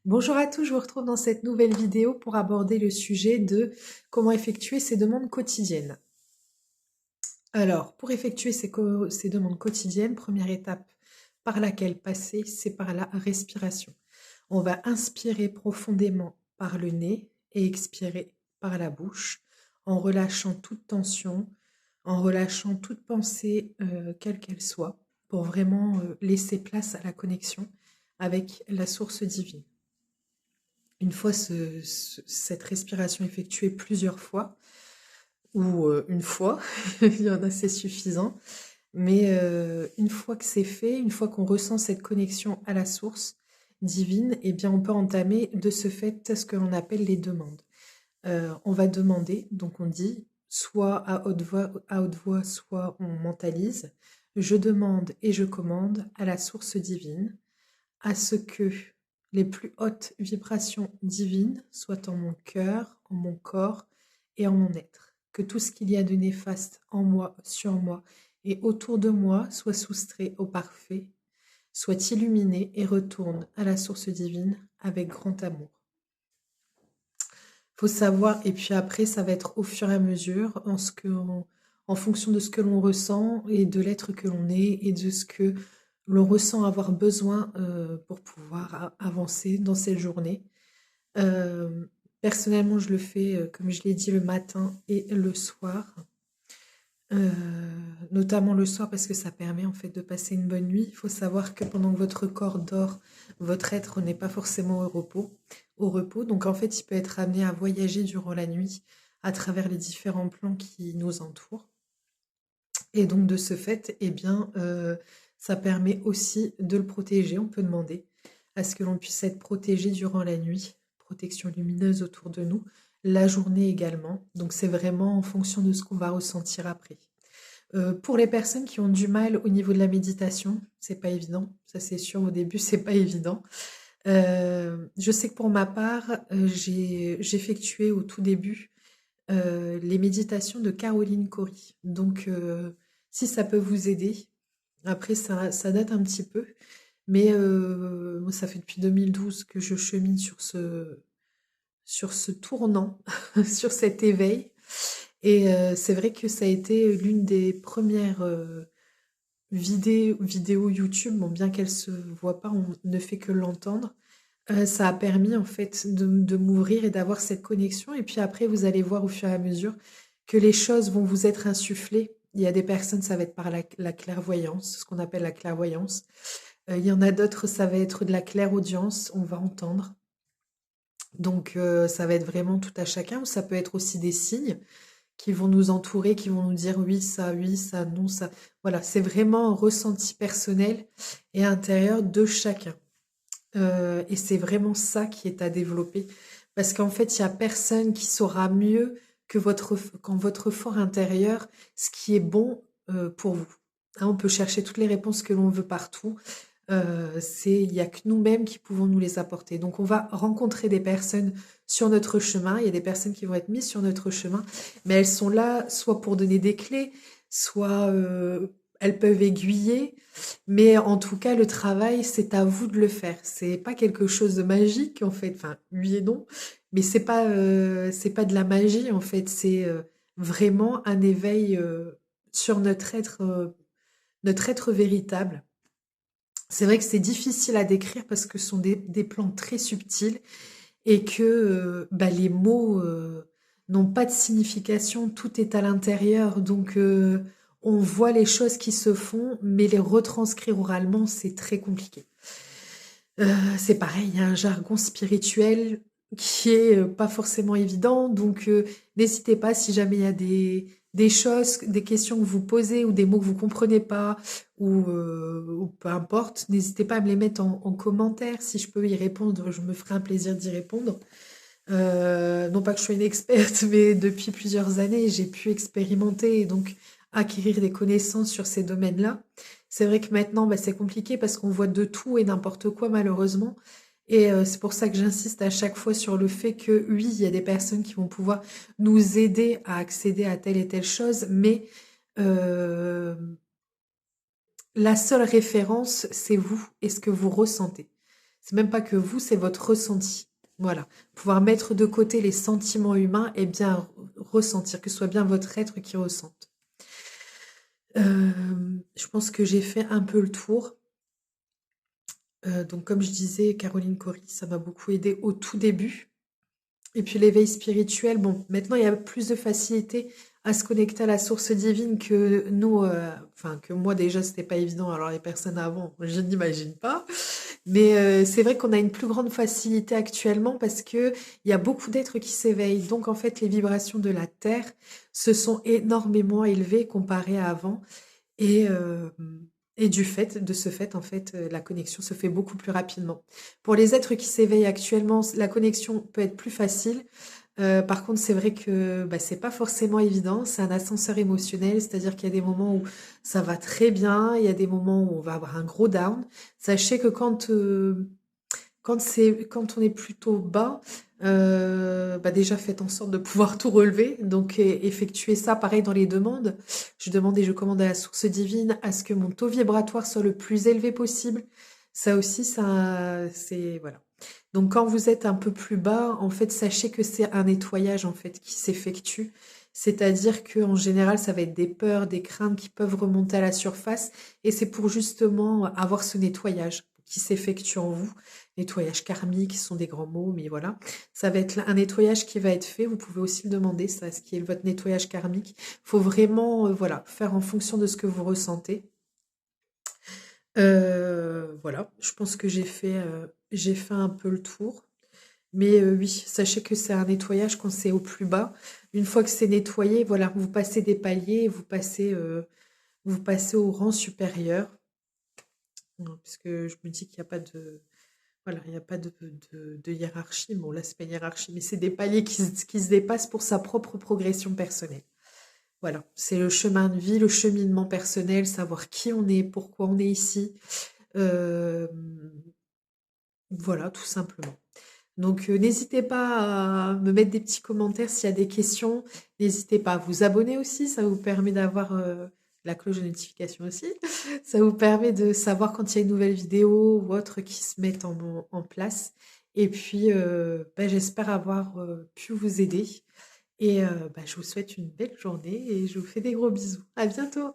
Bonjour à tous, je vous retrouve dans cette nouvelle vidéo pour aborder le sujet de comment effectuer ces demandes quotidiennes. Alors, pour effectuer ces demandes quotidiennes, première étape par laquelle passer, c'est par la respiration. On va inspirer profondément par le nez et expirer par la bouche en relâchant toute tension, en relâchant toute pensée, quelle qu'elle soit, pour vraiment laisser place à la connexion avec la source divine. Une fois cette respiration effectuée plusieurs fois, ou une fois, il y en a c'est suffisant, mais une fois que c'est fait, une fois qu'on ressent cette connexion à la source divine, eh bien on peut entamer de ce fait ce que l'on appelle les demandes. On va demander, donc on dit soit à haute voix, soit on mentalise. Je demande et je commande à la source divine à ce que les plus hautes vibrations divines soient en mon cœur, en mon corps et en mon être. Que tout ce qu'il y a de néfaste en moi, sur moi et autour de moi soit soustrait au parfait, soit illuminé et retourne à la source divine avec grand amour. Faut savoir, et puis après, ça va être au fur et à mesure, en fonction de ce que l'on ressent et de l'être que l'on est et de ce que l'on ressent avoir besoin pour pouvoir avancer dans cette journée. Euh, Personnellement, je le fais, comme je l'ai dit, le matin et le soir. Euh, Notamment le soir parce que ça permet en fait de passer une bonne nuit. Il faut savoir que pendant que votre corps dort, votre être n'est pas forcément au repos. Donc en fait, il peut être amené à voyager durant la nuit à travers les différents plans qui nous entourent. Et donc de ce fait, eh bien, ça permet aussi de le protéger. On peut demander à ce que l'on puisse être protégé durant la nuit, protection lumineuse autour de nous, la journée également. Donc c'est vraiment en fonction de ce qu'on va ressentir après. Pour les personnes qui ont du mal au niveau de la méditation, c'est pas évident. Ça, c'est sûr, au début, c'est pas évident. Je sais que pour ma part, j'effectuais au tout début les méditations de Caroline Cory. Donc, si ça peut vous aider, après, ça date un petit peu, mais moi, ça fait depuis 2012 que je chemine sur ce tournant, sur cet éveil. Et c'est vrai que ça a été l'une des premières vidéos YouTube, bon, bien qu'elle se voit pas, on ne fait que l'entendre. Ça a permis en fait de m'ouvrir et d'avoir cette connexion. Et puis après, vous allez voir au fur et à mesure que les choses vont vous être insufflées. Il y a des personnes, ça va être par la clairvoyance, ce qu'on appelle la clairvoyance. Il y en a d'autres, ça va être de la clairaudience, on va entendre. Donc ça va être vraiment tout à chacun, ou ça peut être aussi des signes qui vont nous entourer, qui vont nous dire oui, ça, non, ça. Voilà, c'est vraiment un ressenti personnel et intérieur de chacun. Et c'est vraiment ça qui est à développer. Parce qu'en fait, il y a personne qui saura mieux que qu'en votre fort intérieur ce qui est bon pour vous. Hein, on peut chercher toutes les réponses que l'on veut partout. Il y a que nous-mêmes qui pouvons nous les apporter. Donc, on va rencontrer des personnes sur notre chemin. Il y a des personnes qui vont être mises sur notre chemin, mais elles sont là soit pour donner des clés, soit elles peuvent aiguiller. Mais en tout cas, le travail, c'est à vous de le faire. C'est pas quelque chose de magique, en fait. Enfin, oui et non, mais c'est pas de la magie, en fait. C'est vraiment un éveil sur notre être véritable. C'est vrai que c'est difficile à décrire parce que ce sont des plans très subtils et que bah, les mots n'ont pas de signification, tout est à l'intérieur, donc on voit les choses qui se font, mais les retranscrire oralement, c'est très compliqué. C'est pareil, il y a un jargon spirituel qui est pas forcément évident, donc n'hésitez pas si jamais il y a des choses, des questions que vous posez ou des mots que vous comprenez pas ou peu importe, n'hésitez pas à me les mettre en commentaire. Si je peux y répondre, je me ferai un plaisir d'y répondre. Non pas que je sois une experte, mais depuis plusieurs années, j'ai pu expérimenter et donc acquérir des connaissances sur ces domaines-là. C'est vrai que maintenant, bah, c'est compliqué parce qu'on voit de tout et n'importe quoi malheureusement. Et c'est pour ça que j'insiste à chaque fois sur le fait que oui, il y a des personnes qui vont pouvoir nous aider à accéder à telle et telle chose, mais euh, la seule référence, c'est vous et ce que vous ressentez. C'est même pas que vous, c'est votre ressenti. Voilà. Pouvoir mettre de côté les sentiments humains et bien ressentir, que ce soit bien votre être qui ressente. Je pense que j'ai fait un peu le tour. Donc comme je disais, Caroline Cory, ça m'a beaucoup aidé au tout début. Et puis l'éveil spirituel, bon, maintenant il y a plus de facilité à se connecter à la source divine que nous, enfin que moi déjà c'était pas évident, alors les personnes avant, je n'imagine pas. Mais c'est vrai qu'on a une plus grande facilité actuellement parce que il y a beaucoup d'êtres qui s'éveillent. Donc en fait les vibrations de la Terre se sont énormément élevées comparées à avant. Et, euh, et de ce fait, en fait, la connexion se fait beaucoup plus rapidement. Pour les êtres qui s'éveillent actuellement, la connexion peut être plus facile. Par contre, c'est vrai que bah, c'est pas forcément évident. C'est un ascenseur émotionnel, c'est-à-dire qu'il y a des moments où ça va très bien, il y a des moments où on va avoir un gros down. Sachez que quand on est plutôt bas, bah déjà faites en sorte de pouvoir tout relever. Donc effectuez ça pareil dans les demandes. Je demande et je commande à la source divine à ce que mon taux vibratoire soit le plus élevé possible. Ça aussi, ça, c'est voilà. Donc quand vous êtes un peu plus bas, en fait, sachez que c'est un nettoyage en fait qui s'effectue. C'est-à-dire que en général, ça va être des peurs, des craintes qui peuvent remonter à la surface, et c'est pour justement avoir ce nettoyage qui s'effectue en vous. Nettoyage karmique, ce sont des grands mots, mais voilà. Ça va être un nettoyage qui va être fait. Vous pouvez aussi le demander, ça, ce qui est votre nettoyage karmique. Il faut vraiment, voilà, faire en fonction de ce que vous ressentez. Voilà, je pense que j'ai fait un peu le tour. Mais oui, sachez que c'est un nettoyage quand c'est au plus bas. Une fois que c'est nettoyé, voilà, vous passez des paliers, vous passez au rang supérieur. Parce que je me dis qu'il n'y a pas de, voilà, il n'y a pas de hiérarchie. Bon, là, c'est pas une hiérarchie, mais c'est des paliers qui se dépassent pour sa propre progression personnelle. Voilà, c'est le chemin de vie, le cheminement personnel, savoir qui on est, pourquoi on est ici. Euh, voilà, tout simplement. Donc, n'hésitez pas à me mettre des petits commentaires s'il y a des questions. N'hésitez pas à vous abonner aussi, ça vous permet d'avoir la cloche de notification aussi. Ça vous permet de savoir quand il y a une nouvelle vidéo ou autre qui se met en place. Et puis, bah, j'espère avoir pu vous aider. Et bah, je vous souhaite une belle journée et je vous fais des gros bisous. À bientôt!